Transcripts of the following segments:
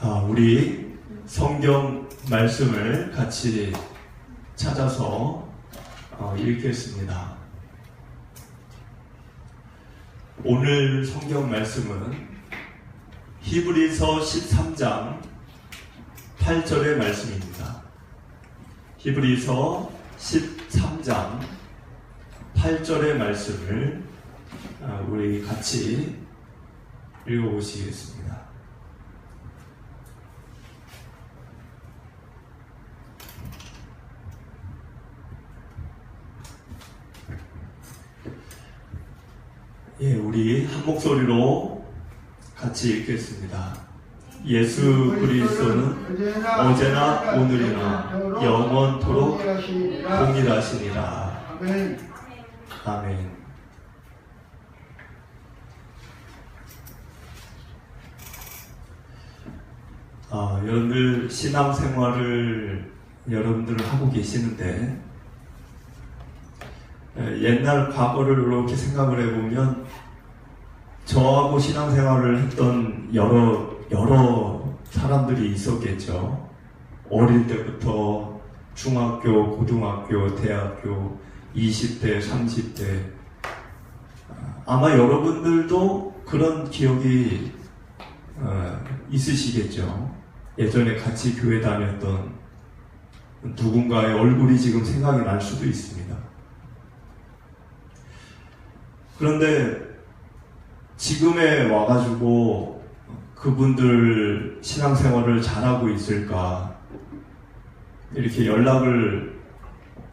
우리 성경 말씀을 같이 찾아서 읽겠습니다. 오늘 성경 말씀은 히브리서 13장 8절의 말씀입니다. 히브리서 13장 8절의 말씀을 우리 같이 읽어보시겠습니다. 우리 한 목소리로 같이 읽겠습니다. 예수 그리스도는 어제나 오늘이나 영원토록 동일하시니라. 아멘. 여러분들 신앙생활을 여러분들 하고 계시는데 옛날 과거를 이렇게 생각을 해보면 저하고 신앙생활을 했던 여러 사람들이 있었겠죠. 어릴 때부터 중학교, 고등학교, 대학교, 20대, 30대 아마 여러분들도 그런 기억이 있으시겠죠. 예전에 같이 교회 다녔던 누군가의 얼굴이 지금 생각이 날 수도 있습니다. 그런데 지금에 와가지고 그분들 신앙생활을 잘하고 있을까 이렇게 연락을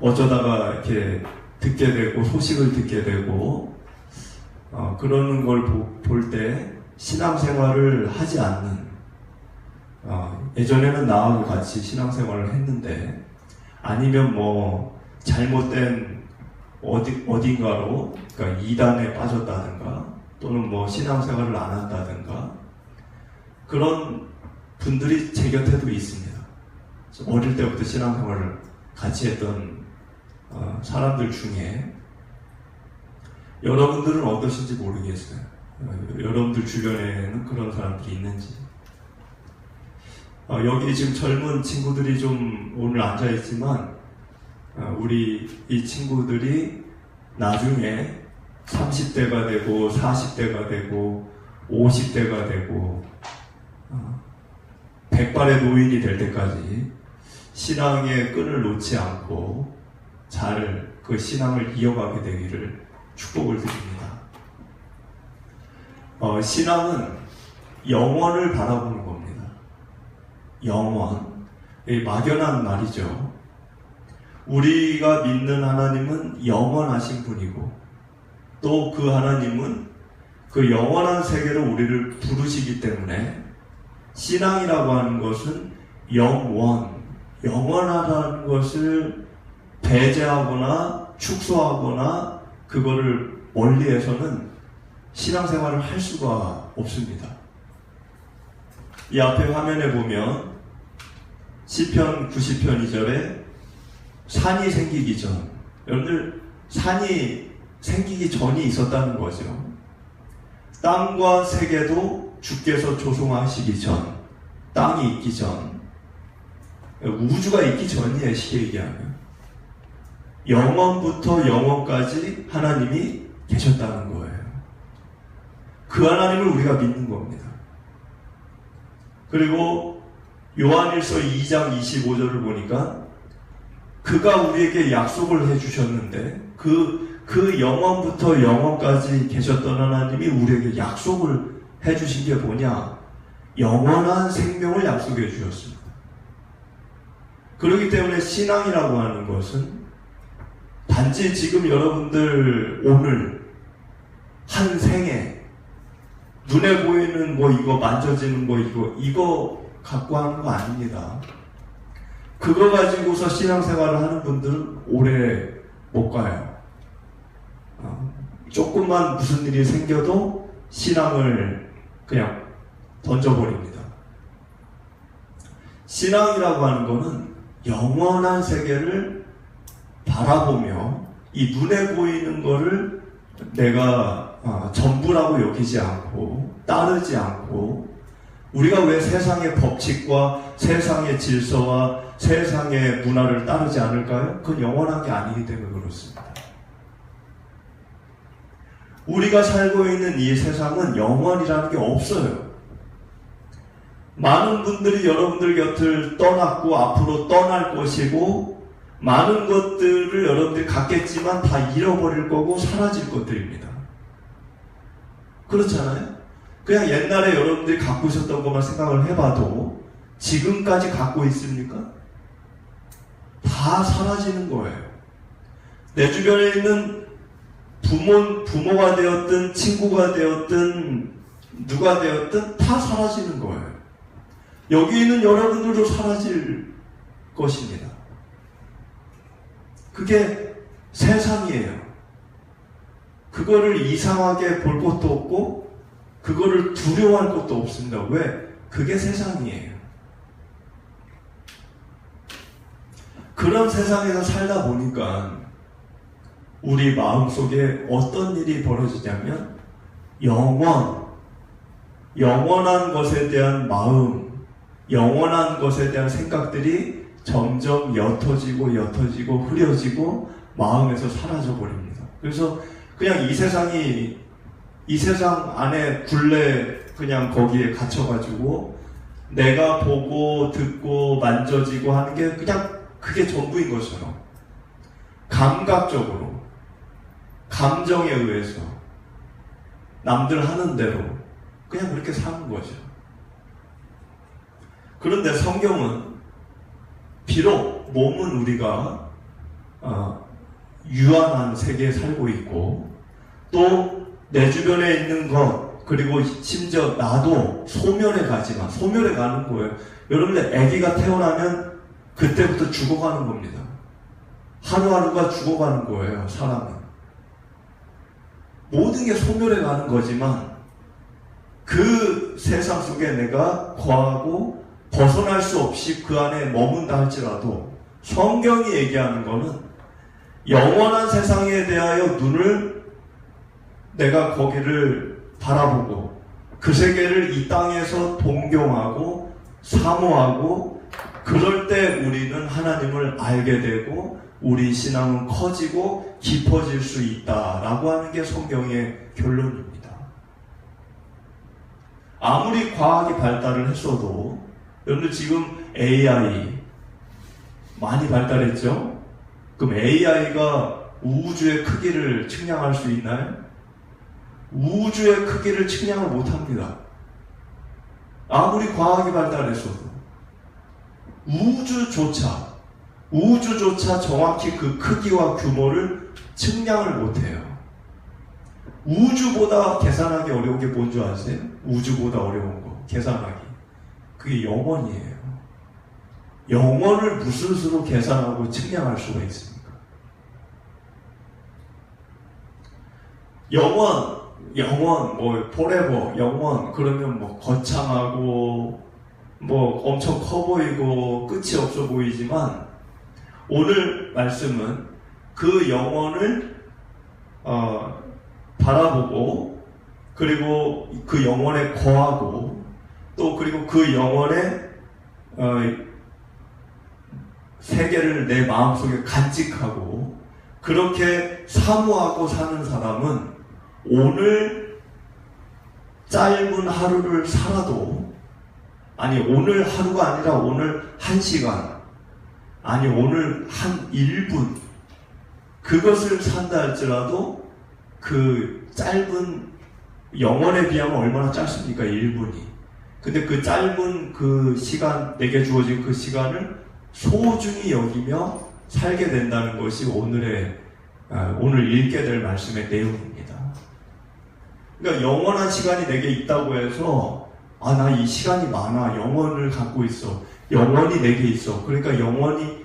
어쩌다가 이렇게 듣게 되고 소식을 듣게 되고 그러는 걸 볼 때 신앙생활을 하지 않는 예전에는 나하고 같이 신앙생활을 했는데 아니면 뭐 잘못된 어딘가로 그러니까 이단에 빠졌다든가 또는 뭐 신앙생활을 안 한다든가 그런 분들이 제 곁에도 있습니다. 어릴 때부터 신앙생활을 같이 했던 사람들 중에 여러분들은 어떠신지 모르겠어요. 여러분들 주변에는 그런 사람들이 있는지. 여기 지금 젊은 친구들이 좀 오늘 앉아있지만 우리 이 친구들이 나중에 30대가 되고 40대가 되고 50대가 되고 100발의 노인이 될 때까지 신앙의 끈을 놓지 않고 잘 그 신앙을 이어가게 되기를 축복을 드립니다. 신앙은 영원을 바라보는 겁니다. 영원. 막연한 말이죠. 우리가 믿는 하나님은 영원하신 분이고 또 그 하나님은 그 영원한 세계로 우리를 부르시기 때문에 신앙이라고 하는 것은 영원하다는 것을 배제하거나 축소하거나 그거를 멀리해서는 신앙생활을 할 수가 없습니다. 이 앞에 화면에 보면 시편 90편 2절에 산이 생기기 전, 여러분들 산이 생기기 전이 있었다는 거죠. 땅과 세계도 주께서 조성하시기 전, 땅이 있기 전, 우주가 있기 전이에요. 쉽게 얘기하면 영원부터 영원까지 하나님이 계셨다는 거예요. 그 하나님을 우리가 믿는 겁니다. 그리고 요한일서 2장 25절을 보니까 그가 우리에게 약속을 해주셨는데 그 영원부터 영원까지 계셨던 하나님이 우리에게 약속을 해주신 게 뭐냐? 영원한 생명을 약속해 주셨습니다. 그렇기 때문에 신앙이라고 하는 것은 단지 지금 여러분들 오늘 한 생에 눈에 보이는 뭐 이거 만져지는 거 이거 갖고 하는 거 아닙니다. 그거 가지고서 신앙생활을 하는 분들은 오래 못 가요. 조금만 무슨 일이 생겨도 신앙을 그냥 던져버립니다. 신앙이라고 하는 거는 영원한 세계를 바라보며 이 눈에 보이는 거를 내가 전부라고 여기지 않고 따르지 않고 우리가 왜 세상의 법칙과 세상의 질서와 세상의 문화를 따르지 않을까요? 그건 영원한 게 아니기 때문에 그렇습니다. 우리가 살고 있는 이 세상은 영원이라는 게 없어요. 많은 분들이 여러분들 곁을 떠났고 앞으로 떠날 것이고 많은 것들을 여러분들이 갖겠지만 다 잃어버릴 거고 사라질 것들입니다. 그렇잖아요? 그냥 옛날에 여러분들이 갖고 있었던 것만 생각을 해봐도 지금까지 갖고 있습니까? 다 사라지는 거예요. 내 주변에 있는 부모가 되었든 친구가 되었든 누가 되었든 다 사라지는 거예요. 여기 있는 여러분들도 사라질 것입니다. 그게 세상이에요. 그거를 이상하게 볼 것도 없고 그거를 두려워할 것도 없습니다. 왜? 그게 세상이에요. 그런 세상에서 살다 보니까 우리 마음속에 어떤 일이 벌어지냐면 영원한 것에 대한 마음, 영원한 것에 대한 생각들이 점점 옅어지고 흐려지고 마음에서 사라져 버립니다. 그래서 그냥 이 세상 안에 굴레 그냥 거기에 갇혀가지고 내가 보고 듣고 만져지고 하는 게 그냥 그게 전부인 것처럼 감각적으로 감정에 의해서 남들 하는 대로 그냥 그렇게 사는 거죠. 그런데 성경은 비록 몸은 우리가 유한한 세계에 살고 있고 또 내 주변에 있는 것 그리고 심지어 나도 소멸에 가지만 소멸에 가는 거예요. 여러분들 아기가 태어나면 그때부터 죽어가는 겁니다. 하루하루가 죽어가는 거예요. 사람은 모든 게 소멸해 가는 거지만 그 세상 속에 내가 거하고 벗어날 수 없이 그 안에 머문다 할지라도 성경이 얘기하는 거는 영원한 세상에 대하여 눈을 내가 거기를 바라보고 그 세계를 이 땅에서 동경하고 사모하고 그럴 때 우리는 하나님을 알게 되고 우리 신앙은 커지고 깊어질 수 있다라고 하는 게 성경의 결론입니다. 아무리 과학이 발달을 했어도 여러분들 지금 AI 많이 발달했죠? 그럼 AI가 우주의 크기를 측량할 수 있나요? 우주의 크기를 측량을 못합니다. 아무리 과학이 발달했어도 우주조차 정확히 그 크기와 규모를 측량을 못해요. 우주보다 계산하기 어려운 게 뭔 줄 아세요? 우주보다 어려운 거 계산하기 그게 영원이에요. 영원을 무슨 수로 계산하고 측량할 수가 있습니까? 영원, forever, 영원, 그러면 거창하고, 엄청 커 보이고, 끝이 없어 보이지만, 오늘 말씀은 그 영원을, 바라보고, 그리고 그 영원에 거하고, 또 그리고 그 영원의, 세계를 내 마음속에 간직하고, 그렇게 사모하고 사는 사람은 오늘 짧은 하루를 살아도 오늘 하루가 아니라 오늘 1시간 오늘 한 1분 그것을 산다 할지라도 그 짧은 영원에 비하면 얼마나 짧습니까? 1분이. 근데 그 짧은 그 시간 내게 주어진 그 시간을 소중히 여기며 살게 된다는 것이 오늘 읽게 될 말씀의 내용입니다. 그러니까 영원한 시간이 내게 있다고 해서 나 이 시간이 많아. 영원을 갖고 있어. 영원이 내게 있어. 그러니까 영원히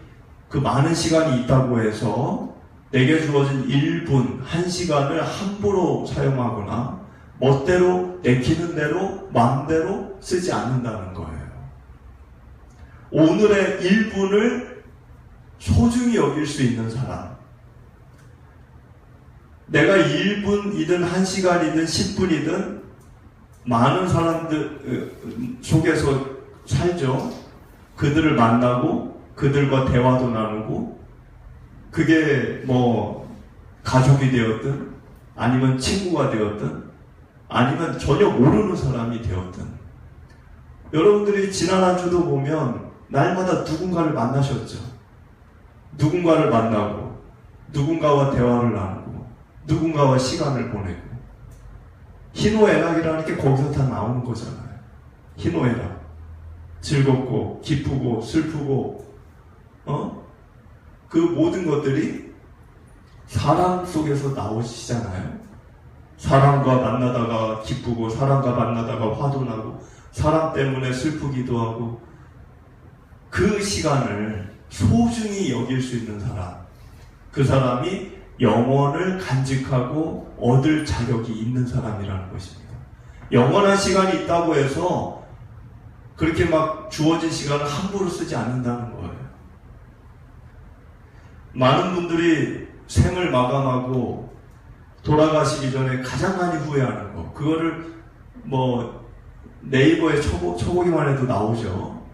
그 많은 시간이 있다고 해서 내게 주어진 1분, 1시간을 함부로 사용하거나 멋대로 내키는 대로 마음대로 쓰지 않는다는 거예요. 오늘의 1분을 소중히 여길 수 있는 사람, 내가 1분이든 1시간이든 10분이든 많은 사람들 속에서 살죠. 그들을 만나고 그들과 대화도 나누고, 그게 뭐 가족이 되었든 아니면 친구가 되었든 아니면 전혀 모르는 사람이 되었든, 여러분들이 지난 한 주도 보면 날마다 누군가를 만나셨죠. 누군가를 만나고 누군가와 대화를 나누고 누군가와 시간을 보내고, 희노애락이라는 게 거기서 다 나오는 거잖아요. 희노애락, 즐겁고 기쁘고 슬프고 그 모든 것들이 사랑 속에서 나오시잖아요. 사람과 만나다가 기쁘고, 사람과 만나다가 화도 나고, 사람 때문에 슬프기도 하고, 그 시간을 소중히 여길 수 있는 사람, 그 사람이 영원을 간직하고 얻을 자격이 있는 사람이라는 것입니다. 영원한 시간이 있다고 해서 그렇게 막 주어진 시간을 함부로 쓰지 않는다는 거예요. 많은 분들이 생을 마감하고 돌아가시기 전에 가장 많이 후회하는 거, 그거를 뭐 네이버에 쳐보기만 해도 나오죠.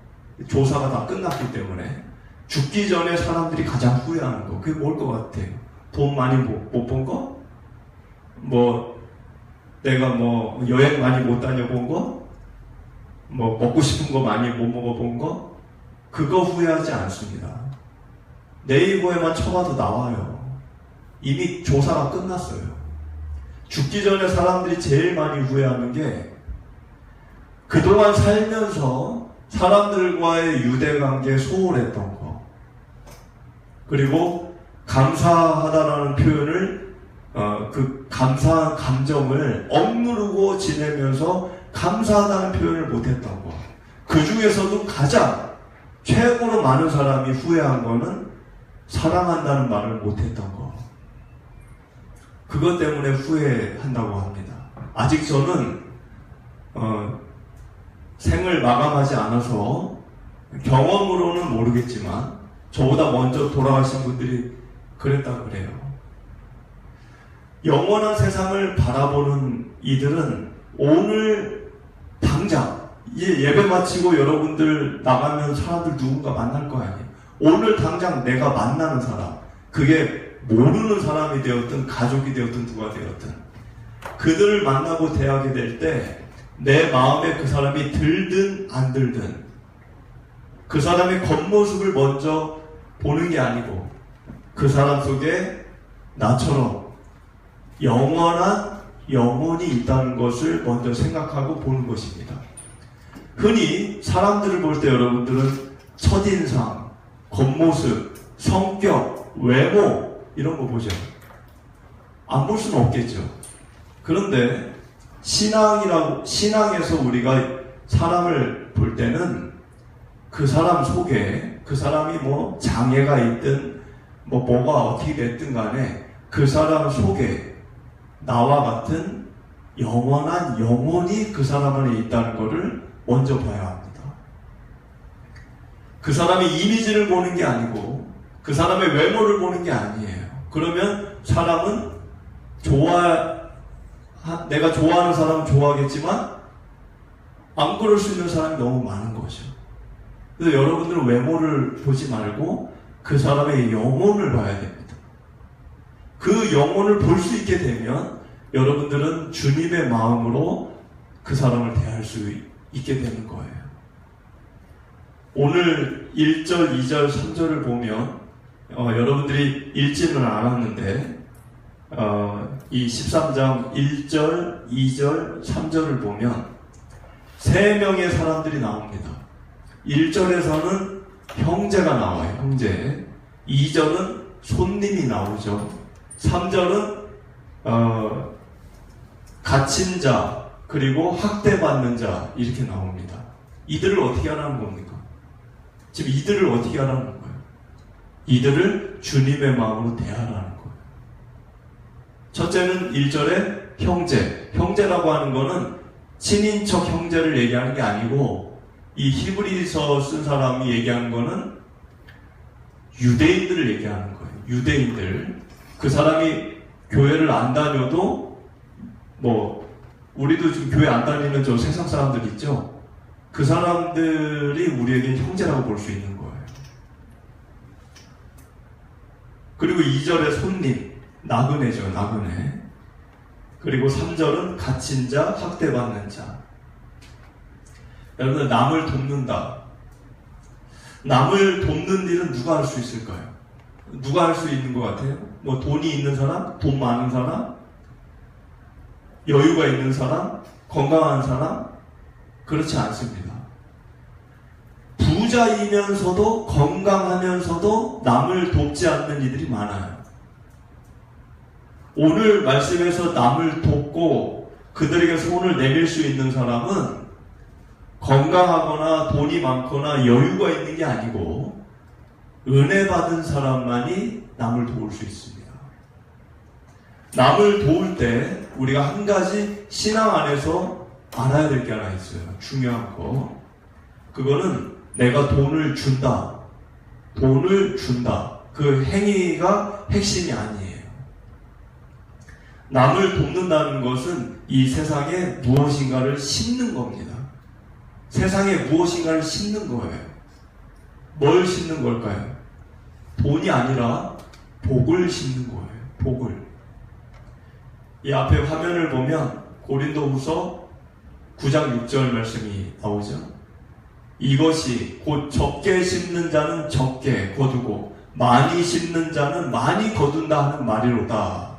조사가 다 끝났기 때문에. 죽기 전에 사람들이 가장 후회하는 거, 그게 뭘 것 같아요? 돈 많이 못 번 거? 뭐 내가 뭐 여행 많이 못 다녀본 거? 뭐 먹고 싶은 거 많이 못 먹어본 거? 그거 후회하지 않습니다. 네이버에만 쳐봐도 나와요. 이미 조사가 끝났어요. 죽기 전에 사람들이 제일 많이 후회하는 게, 그동안 살면서 사람들과의 유대관계에 소홀했던 거, 그리고 감사하다라는 표현을 그 감사한 감정을 억누르고 지내면서 감사하다는 표현을 못했던 거, 그 중에서도 가장 최고로 많은 사람이 후회한 거는 사랑한다는 말을 못했던 거, 그것 때문에 후회한다고 합니다. 아직 저는 생을 마감하지 않아서 경험으로는 모르겠지만 저보다 먼저 돌아가신 분들이 그랬다 그래요. 영원한 세상을 바라보는 이들은 오늘 당장 예배 마치고 여러분들 나가면 사람들 누군가 만날 거 아니에요. 오늘 당장 내가 만나는 사람, 그게 모르는 사람이 되었든 가족이 되었든 누가 되었든, 그들을 만나고 대하게 될 때 내 마음에 그 사람이 들든 안 들든, 그 사람의 겉모습을 먼저 보는 게 아니고 그 사람 속에 나처럼 영원한 영혼이 있다는 것을 먼저 생각하고 보는 것입니다. 흔히 사람들을 볼 때 여러분들은 첫인상, 겉모습, 성격, 외모 이런 거 보죠. 안 볼 수는 없겠죠. 그런데 신앙에서 우리가 사람을 볼 때는 그 사람 속에, 그 사람이 뭐 장애가 있든 뭐가 어떻게 됐든 간에 그 사람 속에 나와 같은 영원한 영혼이 그 사람 안에 있다는 것을 먼저 봐야 합니다. 그 사람의 이미지를 보는 게 아니고 그 사람의 외모를 보는 게 아니에요. 그러면 사람은 내가 좋아하는 사람은 좋아하겠지만 안 그럴 수 있는 사람이 너무 많은 거죠. 그래서 여러분들은 외모를 보지 말고 그 사람의 영혼을 봐야 됩니다. 그 영혼을 볼 수 있게 되면 여러분들은 주님의 마음으로 그 사람을 대할 수 있게 되는 거예요. 오늘 1절, 2절, 3절을 보면 여러분들이 읽지는 않았는데 이 13장 1절, 2절, 3절을 보면 3명의 사람들이 나옵니다. 1절에서는 형제가 나와요. 형제. 2절은 손님이 나오죠. 3절은 갇힌 자, 그리고 학대받는 자, 이렇게 나옵니다. 이들을 어떻게 하라는 겁니까? 지금 이들을 어떻게 하라는 거예요? 이들을 주님의 마음으로 대하라는 거예요. 첫째는 1절에 형제. 형제라고 하는 거는 친인척 형제를 얘기하는 게 아니고, 이 히브리서 쓴 사람이 얘기하는 거는 유대인들을 얘기하는 거예요. 유대인들. 그 사람이 교회를 안 다녀도 우리도 지금 교회 안 다니는 저 세상 사람들 있죠? 그 사람들이 우리에겐 형제라고 볼 수 있는 거예요. 그리고 2절에 손님, 나그네죠, 나그네. 그리고 3절은 갇힌 자, 학대받는 자. 여러분들, 남을 돕는다. 남을 돕는 일은 누가 할 수 있을까요? 누가 할 수 있는 것 같아요? 뭐 돈이 있는 사람? 돈 많은 사람? 여유가 있는 사람? 건강한 사람? 그렇지 않습니다. 부자이면서도 건강하면서도 남을 돕지 않는 이들이 많아요. 오늘 말씀에서 남을 돕고 그들에게 손을 내밀 수 있는 사람은 건강하거나 돈이 많거나 여유가 있는 게 아니고 은혜 받은 사람만이 남을 도울 수 있습니다. 남을 도울 때 우리가 한 가지 신앙 안에서 알아야 될 게 하나 있어요. 중요한 거. 그거는 내가 돈을 준다. 돈을 준다. 그 행위가 핵심이 아니에요. 남을 돕는다는 것은 이 세상에 무엇인가를 심는 겁니다. 세상에 무엇인가를 심는 거예요. 뭘 심는 걸까요? 돈이 아니라 복을 심는 거예요. 복을. 이 앞에 화면을 보면 고린도후서 9장 6절 말씀이 나오죠. 이것이 곧 적게 심는 자는 적게 거두고 많이 심는 자는 많이 거둔다 하는 말이로다.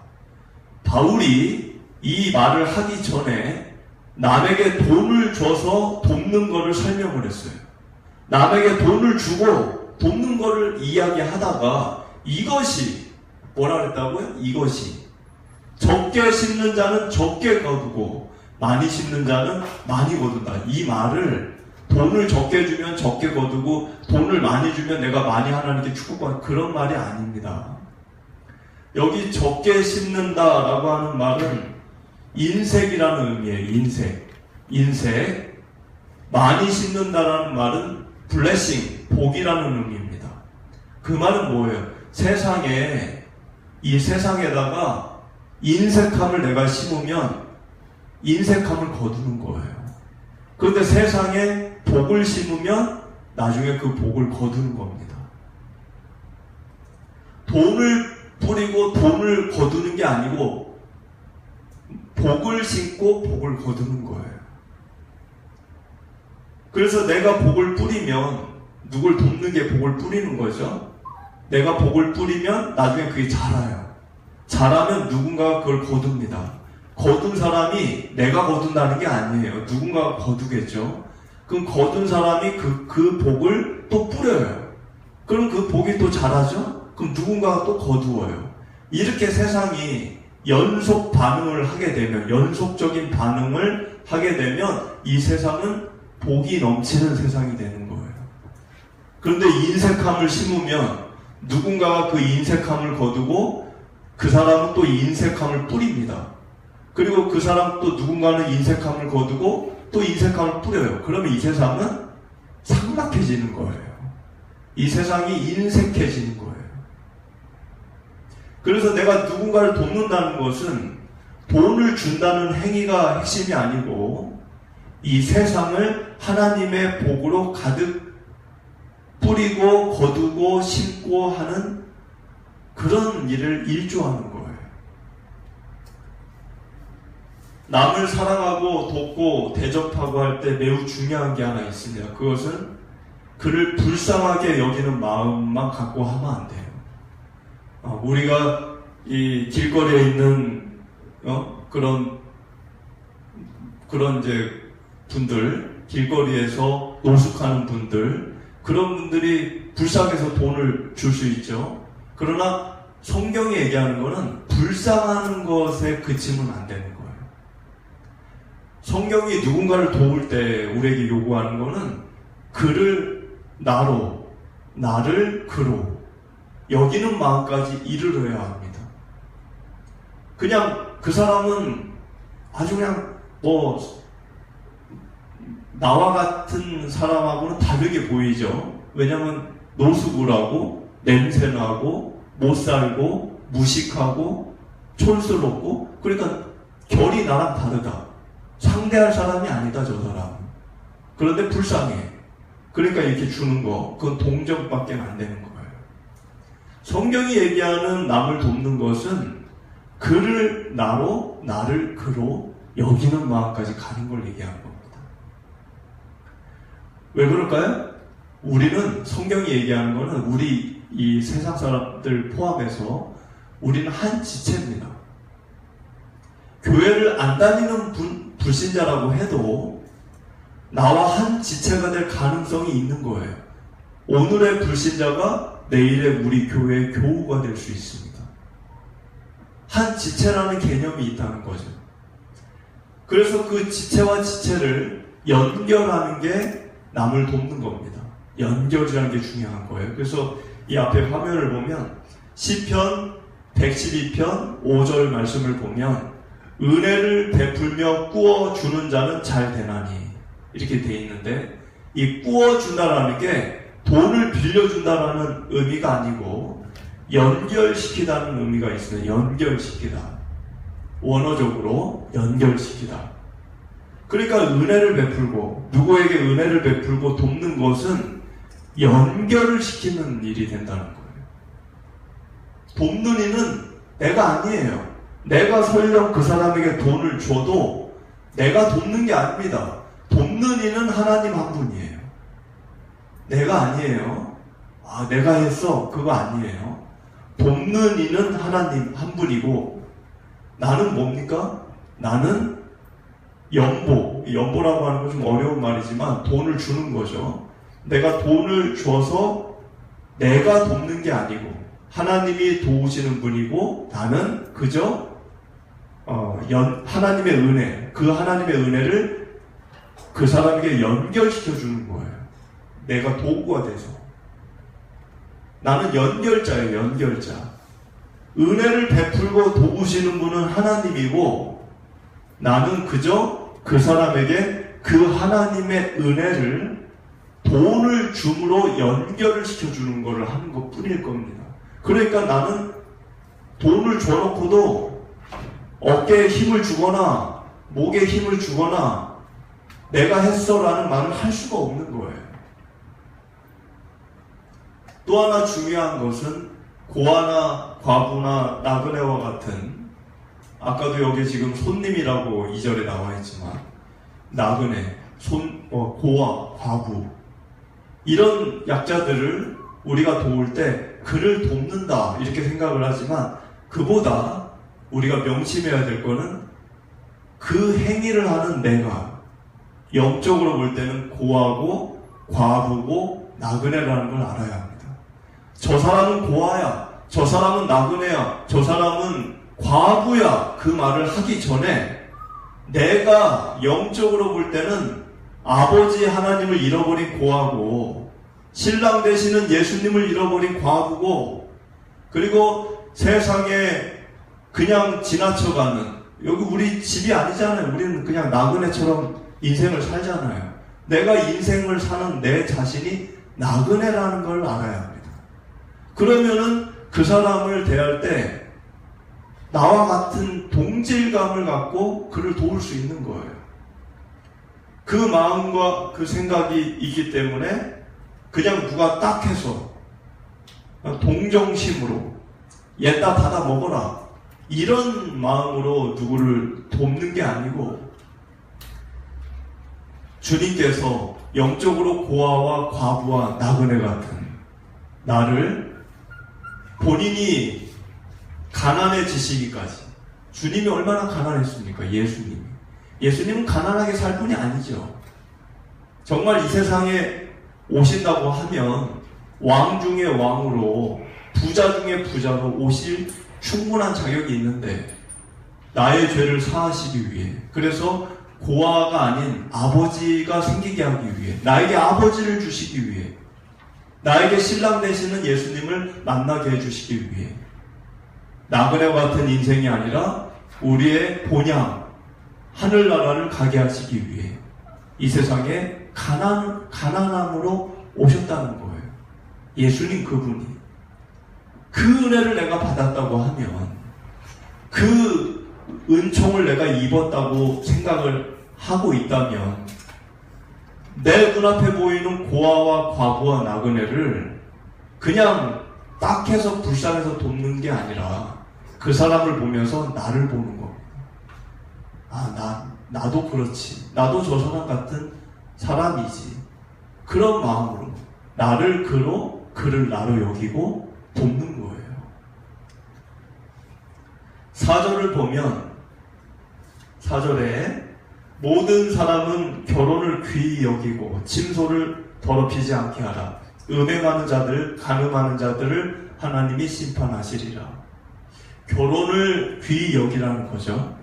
바울이 이 말을 하기 전에 남에게 돈을 줘서 돕는 것을 설명을 했어요. 남에게 돈을 주고 돕는 것을 이야기하다가 이것이 뭐라 그랬다고요? 이것이 적게 심는 자는 적게 거두고 많이 심는 자는 많이 거둔다. 이 말을 돈을 적게 주면 적게 거두고 돈을 많이 주면 내가 많이 하나님께 축복받는 그런 말이 아닙니다. 여기 적게 심는다라고 하는 말은 인색이라는 의미예요. 인색. 많이 심는다라는 말은 블레싱, 복이라는 의미입니다. 그 말은 뭐예요? 이 세상에다가 인색함을 내가 심으면 인색함을 거두는 거예요. 그런데 세상에 복을 심으면 나중에 그 복을 거두는 겁니다. 돈을 뿌리고 돈을 거두는 게 아니고 복을 심고 복을 거두는 거예요. 그래서 내가 복을 뿌리면 누굴 돕는 게 복을 뿌리는 거죠. 내가 복을 뿌리면 나중에 그게 자라요. 자라면 누군가가 그걸 거둡니다. 거둔 사람이 내가 거둔다는 게 아니에요. 누군가가 거두겠죠. 그럼 거둔 사람이 그 복을 또 뿌려요. 그럼 그 복이 또 자라죠? 그럼 누군가가 또 거두어요. 이렇게 세상이 연속 반응을 하게 되면, 연속적인 반응을 하게 되면 이 세상은 복이 넘치는 세상이 되는 거예요. 그런데 인색함을 심으면 누군가가 그 인색함을 거두고 그 사람은 또 인색함을 뿌립니다. 그리고 그 사람 또 누군가는 인색함을 거두고 또 인색함을 뿌려요. 그러면 이 세상은 삭막해지는 거예요. 이 세상이 인색해지는 거예요. 그래서 내가 누군가를 돕는다는 것은 돈을 준다는 행위가 핵심이 아니고 이 세상을 하나님의 복으로 가득 뿌리고 거두고 심고 하는 그런 일을 일조하는 거예요. 남을 사랑하고 돕고 대접하고 할 때 매우 중요한 게 하나 있습니다. 그것은 그를 불쌍하게 여기는 마음만 갖고 하면 안 돼요. 우리가 이 길거리에 있는 그런 이제 분들, 길거리에서 노숙하는 분들, 그런 분들이 불쌍해서 돈을 줄 수 있죠. 그러나 성경이 얘기하는 것은 불쌍하는 것에 그치면 안 되는 거예요. 성경이 누군가를 도울 때 우리에게 요구하는 것은 그를 나로, 나를 그로 여기는 마음까지 이르러야 합니다. 그냥 그 사람은 아주 그냥 나와 같은 사람하고는 다르게 보이죠. 왜냐하면 노숙을 하고 냄새나고 못살고 무식하고 촌스럽고 그러니까 결이 나랑 다르다. 상대할 사람이 아니다, 저 사람. 그런데 불쌍해. 그러니까 이렇게 주는 거, 그건 동정밖에 안 되는 거예요. 성경이 얘기하는 남을 돕는 것은 그를 나로, 나를 그로 여기는 마음까지 가는 걸 얘기하는 겁니다. 왜 그럴까요? 우리는, 성경이 얘기하는 거는 우리 이 세상 사람들 포함해서 우리는 한 지체입니다. 교회를 안 다니는 불신자라고 해도 나와 한 지체가 될 가능성이 있는 거예요. 오늘의 불신자가 내일의 우리 교회의 교우가 될 수 있습니다. 한 지체라는 개념이 있다는 거죠. 그래서 그 지체와 지체를 연결하는 게 남을 돕는 겁니다. 연결이라는 게 중요한 거예요. 그래서 이 앞에 화면을 보면 시편 112편 5절 말씀을 보면 은혜를 베풀며 꾸어주는 자는 잘 되나니 이렇게 돼 있는데, 이 꾸어준다라는 게 돈을 빌려준다라는 의미가 아니고 연결시키다는 의미가 있어요. 연결시키다. 원어적으로 연결시키다. 그러니까 은혜를 베풀고, 누구에게 은혜를 베풀고 돕는 것은 연결을 시키는 일이 된다는 거예요. 돕는 이는 내가 아니에요. 내가 설령 그 사람에게 돈을 줘도 내가 돕는 게 아닙니다. 돕는 이는 하나님 한 분이에요. 내가 아니에요. 아, 내가 했어. 그거 아니에요. 돕는 이는 하나님 한 분이고, 나는 뭡니까? 나는 연보라고 하는 건 좀 어려운 말이지만 돈을 주는 거죠. 내가 돈을 줘서 내가 돕는 게 아니고 하나님이 도우시는 분이고, 나는 그저 하나님의 은혜, 그 하나님의 은혜를 그 사람에게 연결시켜 주는 거예요. 내가 도구가 돼서. 나는 연결자예요, 연결자. 은혜를 베풀고 도우시는 분은 하나님이고, 나는 그저 그 사람에게 그 하나님의 은혜를 돈을 줌으로 연결을 시켜주는 것을 하는 것 뿐일 겁니다. 그러니까 나는 돈을 줘놓고도 어깨에 힘을 주거나 목에 힘을 주거나 내가 했어 라는 말을 할 수가 없는 거예요. 또 하나 중요한 것은 고아나 과부나 나그네와 같은, 아까도 여기 지금 손님이라고 2절에 나와 있지만 나그네, 고아, 과부, 이런 약자들을 우리가 도울 때 그를 돕는다 이렇게 생각을 하지만, 그보다 우리가 명심해야 될 거는 그 행위를 하는 내가 영적으로 볼 때는 고아고 과부고 나그네라는 걸 알아야 합니다. 저 사람은 고아야, 저 사람은 나그네야, 저 사람은 과부야, 그 말을 하기 전에 내가 영적으로 볼 때는 아버지 하나님을 잃어버린 고아고, 신랑 되시는 예수님을 잃어버린 과부고, 그리고 세상에 그냥 지나쳐가는, 여기 우리 집이 아니잖아요. 우리는 그냥 나그네처럼 인생을 살잖아요. 내가 인생을 사는 내 자신이 나그네라는 걸 알아야 합니다. 그러면은 그 사람을 대할 때 나와 같은 동질감을 갖고 그를 도울 수 있는 거예요. 그 마음과 그 생각이 있기 때문에 그냥 누가 딱 해서 동정심으로 얘따 받아 먹어라, 이런 마음으로 누구를 돕는 게 아니고, 주님께서 영적으로 고아와 과부와 나그네 같은 나를 본인이 가난해지시기까지, 주님이 얼마나 가난했습니까? 예수님은 가난하게 살 분이 아니죠. 정말 이 세상에 오신다고 하면 왕 중의 왕으로, 부자 중의 부자로 오실 충분한 자격이 있는데, 나의 죄를 사하시기 위해, 그래서 고아가 아닌 아버지가 생기게 하기 위해, 나에게 아버지를 주시기 위해, 나에게 신랑 되시는 예수님을 만나게 해주시기 위해, 나그네와 같은 인생이 아니라 우리의 본향 하늘나라를 가게 하시기 위해 이 세상에 가난함으로 오셨다는 거예요. 예수님 그분이. 그 은혜를 내가 받았다고 하면, 그 은총을 내가 입었다고 생각을 하고 있다면 내 눈앞에 보이는 고아와 과부와 나그네를 그냥 딱 해서 불쌍해서 돕는 게 아니라 그 사람을 보면서 나를 보는 겁니다. 나도 그렇지. 나도 저 사람 같은 사람이지. 그런 마음으로 나를 그를 나로 여기고 돕는 거예요. 4절을 보면 4절에 모든 사람은 결혼을 귀히 여기고 침소를 더럽히지 않게 하라. 음행하는 자들, 간음하는 자들을 하나님이 심판하시리라. 결혼을 귀히 여기라는 거죠.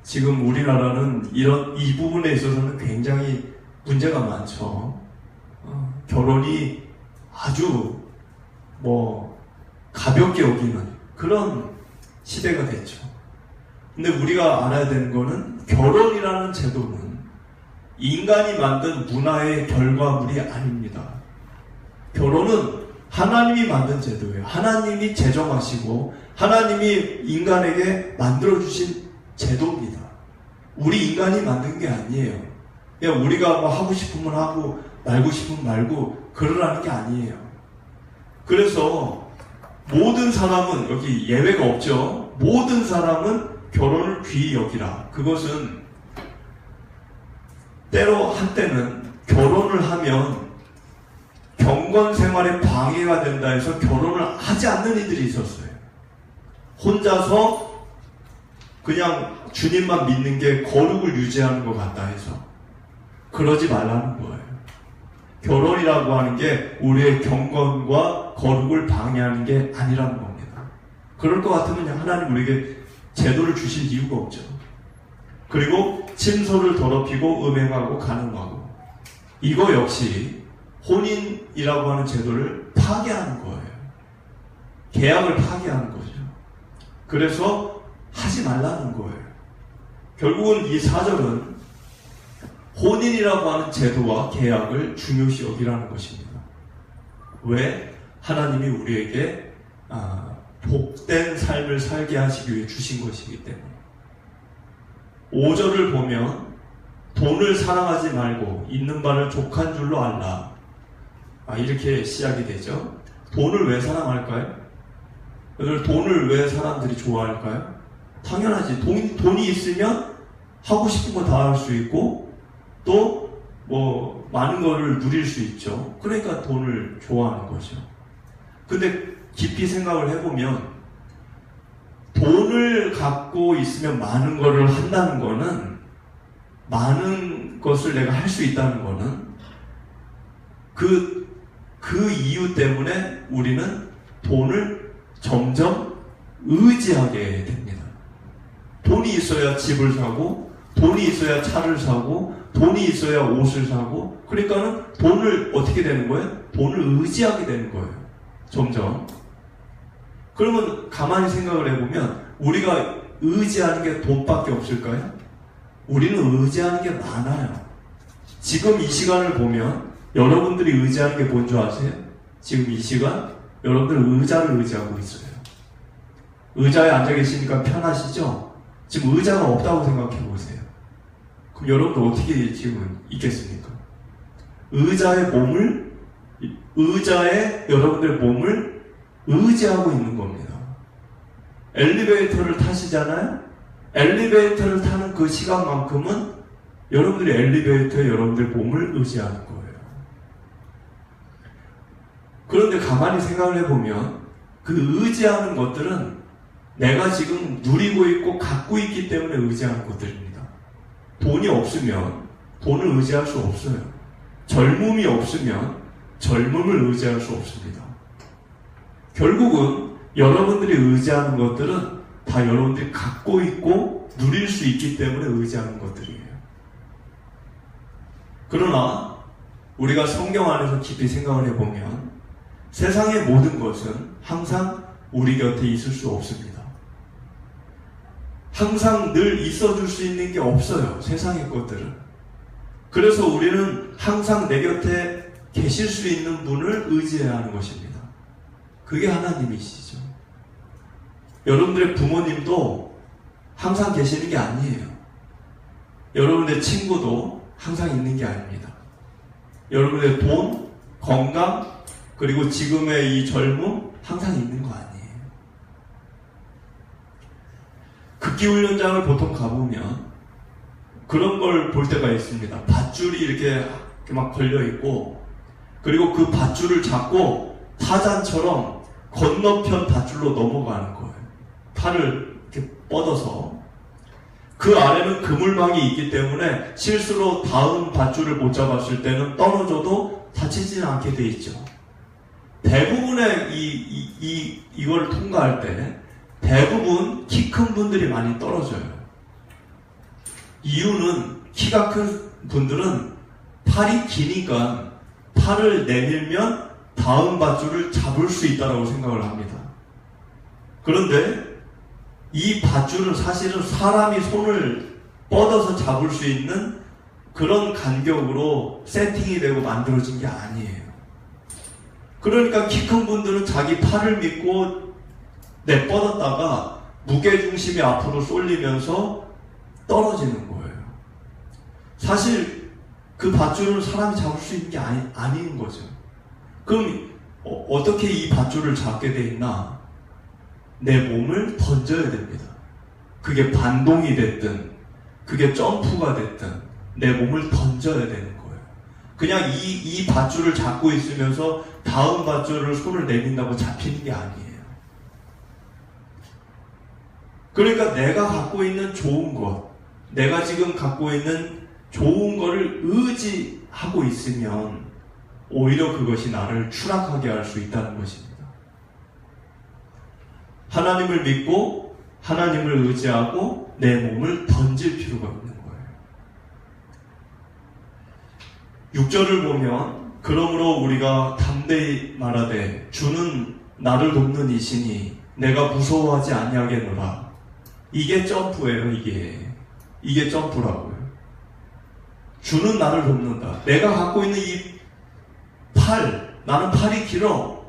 지금 우리나라는 이 부분에 있어서는 굉장히 문제가 많죠. 결혼이 아주 가볍게 여기는 그런 시대가 됐죠. 근데 우리가 알아야 되는 거는 결혼이라는 제도는 인간이 만든 문화의 결과물이 아닙니다. 결혼은 하나님이 만든 제도예요. 하나님이 제정하시고 하나님이 인간에게 만들어주신 제도입니다. 우리 인간이 만든 게 아니에요. 그냥 우리가 하고 싶으면 하고 말고 싶으면 말고 그러라는 게 아니에요. 그래서 모든 사람은, 여기 예외가 없죠. 모든 사람은 결혼을 귀히 여기라. 그것은 때로 한때는 결혼을 하면 경건 생활에 방해가 된다 해서 결혼을 하지 않는 이들이 있었어요. 혼자서 그냥 주님만 믿는 게 거룩을 유지하는 것 같다 해서 그러지 말라는 거예요. 결혼이라고 하는 게 우리의 경건과 거룩을 방해하는 게 아니라는 겁니다. 그럴 것 같으면 하나님 우리에게 제도를 주실 이유가 없죠. 그리고 침소를 더럽히고 음행하고 간음하고, 이거 역시 혼인이라고 하는 제도를 파괴하는 거예요. 계약을 파괴하는 거죠. 그래서 하지 말라는 거예요. 결국은 이 4절은 혼인이라고 하는 제도와 계약을 중요시 여기라는 것입니다. 왜? 하나님이 우리에게 복된 삶을 살게 하시기 위해 주신 것이기 때문에. 5절을 보면 돈을 사랑하지 말고 있는 바를 족한 줄로 알라. 이렇게 시작이 되죠. 돈을 왜 사랑할까요? 돈을 왜 사람들이 좋아할까요? 당연하지. 돈이 있으면 하고 싶은 거 다 할 수 있고 또 많은 거를 누릴 수 있죠. 그러니까 돈을 좋아하는 거죠. 근데 깊이 생각을 해보면 돈을 갖고 있으면 많은 거를 한다는 거는, 많은 것을 내가 할 수 있다는 거는 그 이유 때문에 우리는 돈을 점점 의지하게 됩니다. 돈이 있어야 집을 사고, 돈이 있어야 차를 사고, 돈이 있어야 옷을 사고, 그러니까는 돈을 어떻게 되는 거예요? 돈을 의지하게 되는 거예요. 점점. 그러면 가만히 생각을 해보면 우리가 의지하는 게 돈밖에 없을까요? 우리는 의지하는 게 많아요. 지금 이 시간을 보면 여러분들이 의지하는 게 뭔 줄 아세요? 지금 이 시간 여러분들 의자를 의지하고 있어요. 의자에 앉아 계시니까 편하시죠? 지금 의자가 없다고 생각해 보세요. 그럼 여러분들 어떻게 지금 있겠습니까? 의자에 여러분들의 몸을 의지하고 있는 겁니다. 엘리베이터를 타시잖아요? 엘리베이터를 타는 그 시간만큼은 여러분들이 엘리베이터에 여러분들 몸을 의지하는 거예요. 그런데 가만히 생각을 해보면 그 의지하는 것들은 내가 지금 누리고 있고 갖고 있기 때문에 의지하는 것들입니다. 돈이 없으면 돈을 의지할 수 없어요. 젊음이 없으면 젊음을 의지할 수 없습니다. 결국은 여러분들이 의지하는 것들은 다 여러분들이 갖고 있고 누릴 수 있기 때문에 의지하는 것들이에요. 그러나 우리가 성경 안에서 깊이 생각을 해보면 세상의 모든 것은 항상 우리 곁에 있을 수 없습니다. 항상 늘 있어줄 수 있는 게 없어요. 세상의 것들은. 그래서 우리는 항상 내 곁에 계실 수 있는 분을 의지해야 하는 것입니다. 그게 하나님이시죠. 여러분들의 부모님도 항상 계시는 게 아니에요. 여러분의 친구도 항상 있는 게 아닙니다. 여러분의 돈, 건강, 그리고 지금의 이 젊음 항상 있는 거 아니에요. 극기훈련장을 보통 가보면 그런 걸 볼 때가 있습니다. 밧줄이 이렇게 막 걸려있고, 그리고 그 밧줄을 잡고 타잔처럼 건너편 밧줄로 넘어가는 거예요. 팔을 이렇게 뻗어서. 그 아래는 그물망이 있기 때문에 실수로 다음 밧줄을 못 잡았을 때는 떨어져도 다치지는 않게 돼 있죠. 대부분의 이걸 통과할 때 대부분 키 큰 분들이 많이 떨어져요. 이유는 키가 큰 분들은 팔이 기니까 팔을 내밀면 다음 밧줄을 잡을 수 있다고 생각을 합니다. 그런데 이 밧줄은 사실은 사람이 손을 뻗어서 잡을 수 있는 그런 간격으로 세팅이 되고 만들어진 게 아니에요. 그러니까 키 큰 분들은 자기 팔을 믿고 내뻗었다가 무게중심이 앞으로 쏠리면서 떨어지는 거예요. 사실 그 밧줄은 사람이 잡을 수 있는 게 아닌 거죠. 그럼 어떻게 이 밧줄을 잡게 돼 있나? 내 몸을 던져야 됩니다. 그게 반동이 됐든 그게 점프가 됐든 내 몸을 던져야 되는 거예요. 그냥 이 밧줄을 잡고 있으면서 다음 밧줄을 손을 내민다고 잡히는 게 아니에요. 그러니까 내가 갖고 있는 좋은 것, 내가 지금 갖고 있는 좋은 거를 의지하고 있으면 오히려 그것이 나를 추락하게 할 수 있다는 것입니다. 하나님을 믿고 하나님을 의지하고 내 몸을 던질 필요가 있는 거예요. 6절을 보면 그러므로 우리가 담대히 말하되 주는 나를 돕는 이시니 내가 무서워하지 아니하겠노라. 이게 점프예요. 이게 점프라고요. 주는 나를 돕는다. 내가 갖고 있는 이 팔, 나는 팔이 길어.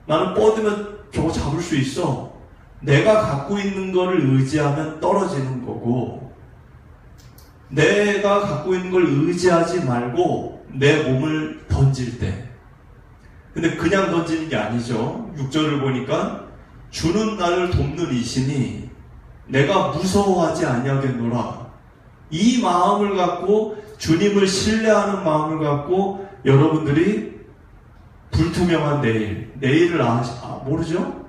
나는 뻗으면 저거 잡을 수 있어. 내가 갖고 있는 거를 의지하면 떨어지는 거고, 내가 갖고 있는 걸 의지하지 말고 내 몸을 던질 때, 근데 그냥 던지는 게 아니죠. 6절을 보니까 주는 나를 돕는 이시니 내가 무서워하지 아니하겠노라. 이 마음을 갖고, 주님을 신뢰하는 마음을 갖고 여러분들이 불투명한 내일을 모르죠?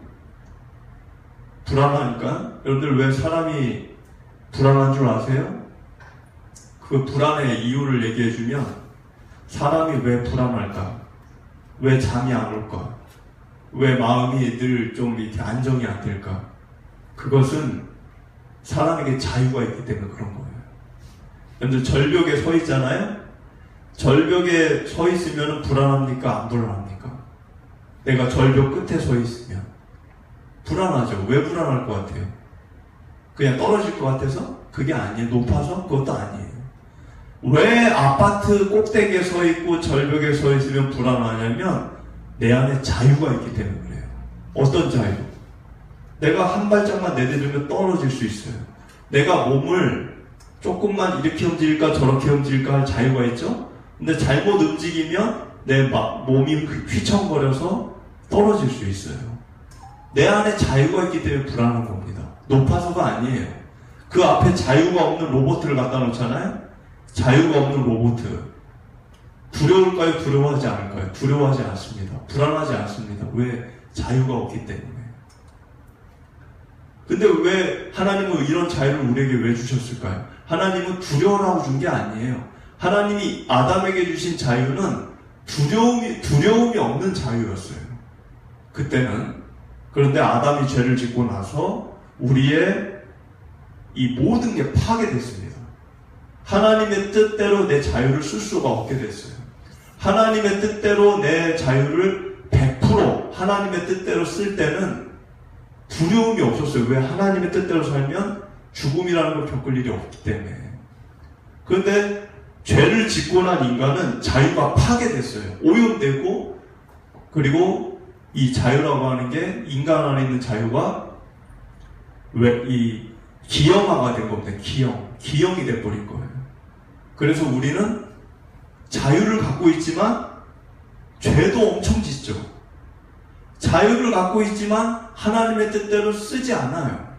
불안하니까. 여러분들 왜 사람이 불안한 줄 아세요? 그 불안의 이유를 얘기해주면, 사람이 왜 불안할까? 왜 잠이 안 올까? 왜 마음이 늘 좀 이렇게 안정이 안 될까? 그것은 사람에게 자유가 있기 때문에 그런 거예요. 여러분들 절벽에 서 있잖아요? 절벽에 서 있으면 불안합니까? 안 불안합니까? 내가 절벽 끝에 서 있으면 불안하죠. 왜 불안할 것 같아요? 그냥 떨어질 것 같아서? 그게 아니에요. 높아서? 그것도 아니에요. 왜 아파트 꼭대기에 서 있고 절벽에 서 있으면 불안하냐면 내 안에 자유가 있기 때문에 그래요. 어떤 자유? 내가 한 발짝만 내디디면 떨어질 수 있어요. 내가 몸을 조금만 이렇게 움직일까 저렇게 움직일까 할 자유가 있죠? 근데 잘못 움직이면 내 몸이 휘청거려서 떨어질 수 있어요. 내 안에 자유가 있기 때문에 불안한 겁니다. 높아서가 아니에요. 그 앞에 자유가 없는 로봇을 갖다 놓잖아요? 자유가 없는 로봇. 두려울까요? 두려워하지 않을까요? 두려워하지 않습니다. 불안하지 않습니다. 왜? 자유가 없기 때문에. 근데 왜 하나님은 이런 자유를 우리에게 왜 주셨을까요? 하나님은 두려워라고 준 게 아니에요. 하나님이 아담에게 주신 자유는 두려움이 없는 자유였어요. 그때는. 그런데 아담이 죄를 짓고 나서 우리의 이 모든 게 파괴됐습니다. 하나님의 뜻대로 내 자유를 쓸 수가 없게 됐어요. 하나님의 뜻대로 내 자유를 100% 하나님의 뜻대로 쓸 때는 두려움이 없었어요. 왜? 하나님의 뜻대로 살면 죽음이라는 걸 겪을 일이 없기 때문에. 그런데 죄를 짓고 난 인간은 자유가 파괴됐어요. 오염되고, 그리고 이 자유라고 하는 게 인간 안에 있는 자유가 왜 이 기형화가 된 겁니다. 기형이 돼버린 거예요. 그래서 우리는 자유를 갖고 있지만 죄도 엄청 짓죠. 자유를 갖고 있지만 하나님의 뜻대로 쓰지 않아요.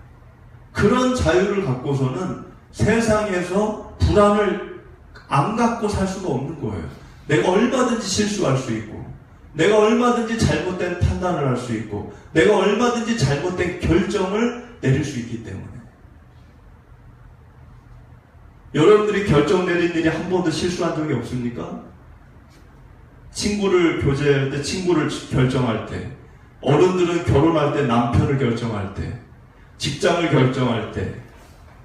그런 자유를 갖고서는 세상에서 불안을 안 갖고 살 수가 없는 거예요. 내가 얼마든지 실수할 수 있고, 내가 얼마든지 잘못된 판단을 할 수 있고, 내가 얼마든지 잘못된 결정을 내릴 수 있기 때문에. 여러분들이 결정 내린 일이 한 번도 실수한 적이 없습니까? 친구를 교제할 때, 친구를 결정할 때, 어른들은 결혼할 때, 남편을 결정할 때, 직장을 결정할 때,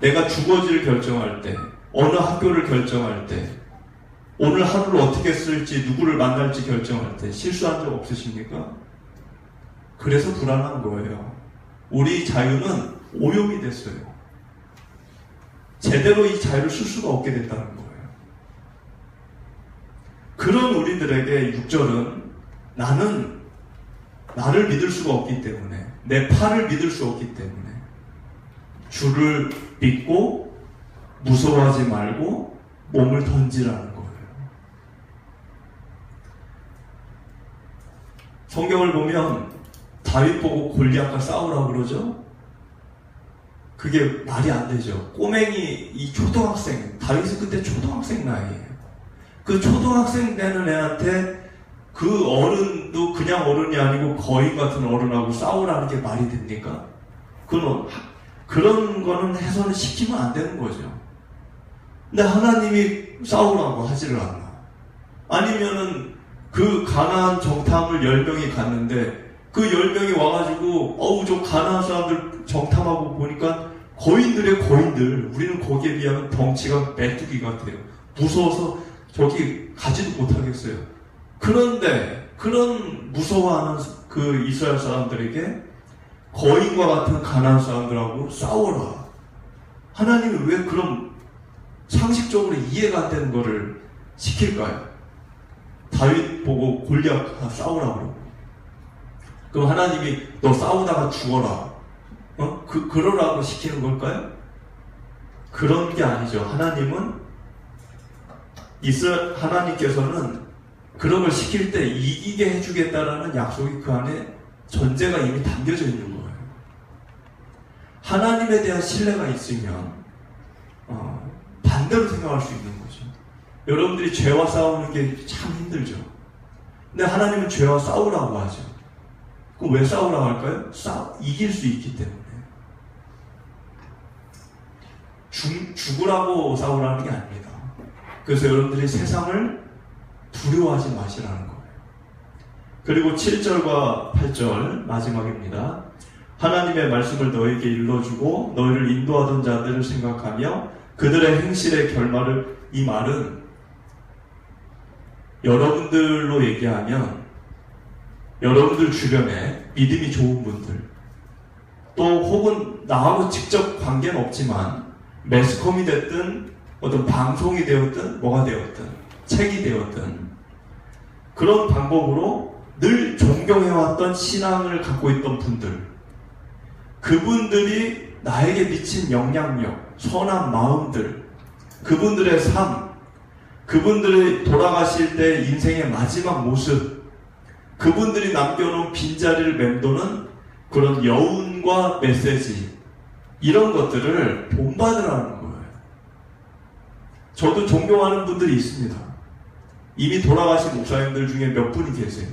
내가 주거지를 결정할 때, 어느 학교를 결정할 때, 오늘 하루를 어떻게 쓸지, 누구를 만날지 결정할 때 실수한 적 없으십니까? 그래서 불안한 거예요. 우리 자유는 오염이 됐어요. 제대로 이 자유를 쓸 수가 없게 됐다는 거예요. 그런 우리들에게 6절은 나는 나를 믿을 수가 없기 때문에, 내 팔을 믿을 수 없기 때문에 주를 믿고 무서워하지 말고 몸을 던지라는 거예요. 성경을 보면 다윗 보고 골리앗과 싸우라고 그러죠? 그게 말이 안 되죠. 꼬맹이, 이 초등학생, 다윗은 그때 초등학생 나이에요. 그 초등학생 되는 애한테 그 어른도 그냥 어른이 아니고 거인 같은 어른하고 싸우라는 게 말이 됩니까? 그런 거는 해서는 시키면 안 되는 거죠. 근데 하나님이 싸우라고 하지를 않나. 아니면은 그 가나안 정탐을 10명이 갔는데 그 10명이 와가지고 저 가나안 사람들 정탐하고 보니까 거인들의 거인들, 우리는 거기에 비하면 덩치가 메뚜기 같아요. 무서워서 저기 가지도 못하겠어요. 그런데 그런 무서워하는 그 이스라엘 사람들에게 거인과 같은 가나안 사람들하고 싸워라. 하나님이 왜 그런 상식적으로 이해가 안 되는 거를 시킬까요? 다윗 보고 골리앗과 싸우라고 그러고. 그럼 하나님이 너 싸우다가 죽어라. 그러라고 시키는 걸까요? 그런 게 아니죠. 하나님께서는 그런 걸 시킬 때 이기게 해주겠다라는 약속이 그 안에 전제가 이미 담겨져 있는 거예요. 하나님에 대한 신뢰가 있으면 반대로 생각할 수 있는 거죠. 여러분들이 죄와 싸우는 게 참 힘들죠. 근데 하나님은 죄와 싸우라고 하죠. 그럼 왜 싸우라고 할까요? 이길 수 있기 때문에. 죽으라고 싸우라는 게 아닙니다. 그래서 여러분들이 세상을 두려워하지 마시라는 거예요. 그리고 7절과 8절 마지막입니다. 하나님의 말씀을 너에게 일러주고 너희를 인도하던 자들을 생각하며 그들의 행실의 결말을, 이 말은 여러분들로 얘기하면 여러분들 주변에 믿음이 좋은 분들, 또 혹은 나하고 직접 관계는 없지만 매스컴이 됐든 어떤 방송이 되었든 뭐가 되었든 책이 되었든 그런 방법으로 늘 존경해왔던 신앙을 갖고 있던 분들, 그분들이 나에게 미친 영향력, 선한 마음들, 그분들의 삶, 그분들이 돌아가실 때 인생의 마지막 모습, 그분들이 남겨놓은 빈자리를 맴도는 그런 여운과 메시지, 이런 것들을 본받으라는 거예요. 저도 존경하는 분들이 있습니다. 이미 돌아가신 목사님들 중에 몇 분이 계세요.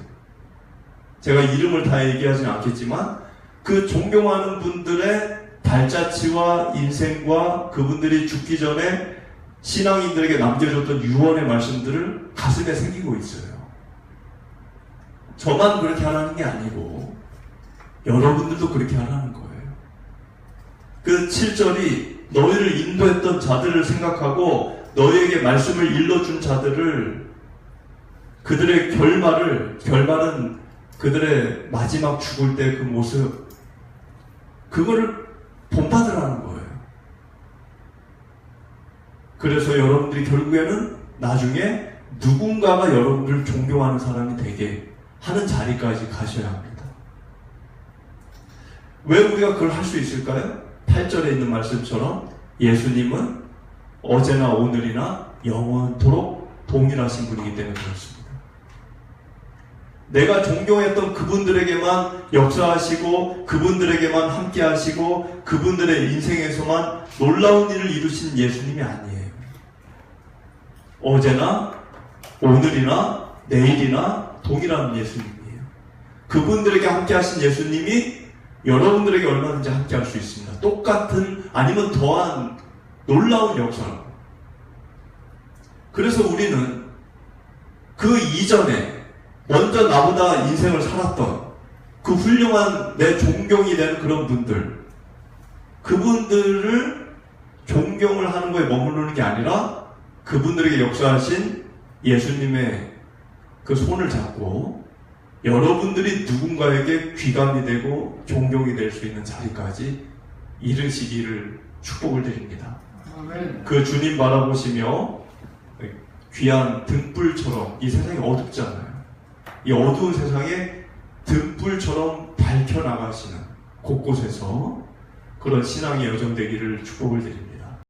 제가 이름을 다 얘기하지는 않겠지만 그 존경하는 분들의 발자취와 인생과 그분들이 죽기 전에 신앙인들에게 남겨줬던 유언의 말씀들을 가슴에 새기고 있어요. 저만 그렇게 하라는 게 아니고 여러분들도 그렇게 하라는 거예요. 그 7절이 너희를 인도했던 자들을 생각하고 너희에게 말씀을 일러준 자들을, 그들의 결말은 그들의 마지막 죽을 때 그 모습, 그거를 본받으라는 거예요. 그래서 여러분들이 결국에는 나중에 누군가가 여러분들을 존경하는 사람이 되게 하는 자리까지 가셔야 합니다. 왜 우리가 그걸 할 수 있을까요? 8절에 있는 말씀처럼 예수님은 어제나 오늘이나 영원토록 동일하신 분이기 때문에 그렇습니다. 내가 존경했던 그분들에게만 역사하시고 그분들에게만 함께 하시고 그분들의 인생에서만 놀라운 일을 이루신 예수님이 아니에요. 어제나 오늘이나 내일이나 동일한 예수님이에요. 그분들에게 함께 하신 예수님이 여러분들에게 얼마든지 함께 할 수 있습니다. 똑같은 아니면 더한 놀라운 역사로. 그래서 우리는 그 이전에 먼저 나보다 인생을 살았던 그 훌륭한 내 존경이 되는 그런 분들, 그분들을 존경을 하는 거에 머무르는 게 아니라 그분들에게 역사하신 예수님의 그 손을 잡고 여러분들이 누군가에게 귀감이 되고 존경이 될 수 있는 자리까지 이르시기를 축복을 드립니다. 아멘. 그 주님 바라보시며 귀한 등불처럼, 이 세상이 어둡잖아요. 이 어두운 세상에 등불처럼 밝혀나가시는 곳곳에서 그런 신앙의 여정 되기를 축복을 드립니다.